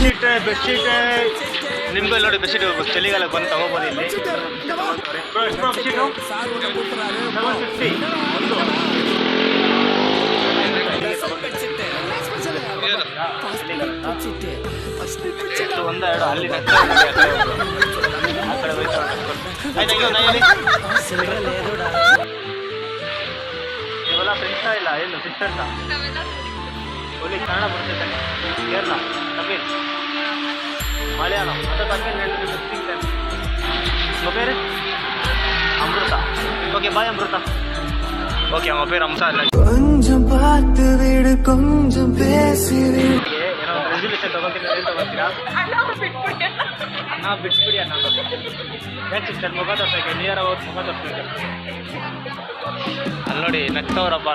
Bedsheet ನಿಮ್ಗೆ ನೋಡಿ bedsheet ಚಳಿಗಾಲ ಬಂದು ತಗೋಬೋದು ಇಲ್ಲಿ. ಒಂದೆರಡು ಅಲ್ಲಿ ಆ ಕಡೆ ಇವೆಲ್ಲ ಫ್ರೆಂಡ್ಸಾ ಇಲ್ಲ ಏನು ಸಿಸ್ಟರ್ಸಾ? ಒಳ್ಳೆ ಕನ್ನಡ ಬರ್ತೈತೆ. ಕೇರಳ, ತಮಿಳ್, ಮಲಯಾಳಂ ಅದು ತಮಿಳ್ உங்கள் பேர் Amrutha. Okay bye Amrutha. Okay அவங்க பேர் அம்சா இல்லை. கொஞ்சம் பார்த்து விடு கொஞ்சம் பேசி விடு. ಏನೋ ರೆಸಲ್ಯೂಷನ್ ತಗೋತೀನಿ ತಗೋತೀರಾ? ಅಣ್ಣ ಬಿಟ್ಬಿಡಿ ಅಣ್ಣ. ಯಾಕೆ ಸಿಸ್ಟರ್ ಮುಖ ತೋರ್ಸೋಕೆ ನಿಯರ್ ಅವ್ರ ಮುಖ ತೋರ್ಸೋಕೆ ಅಲ್ಲಿ ನೋಡಿ ನಗ್ತವ್ರಪ್ಪ.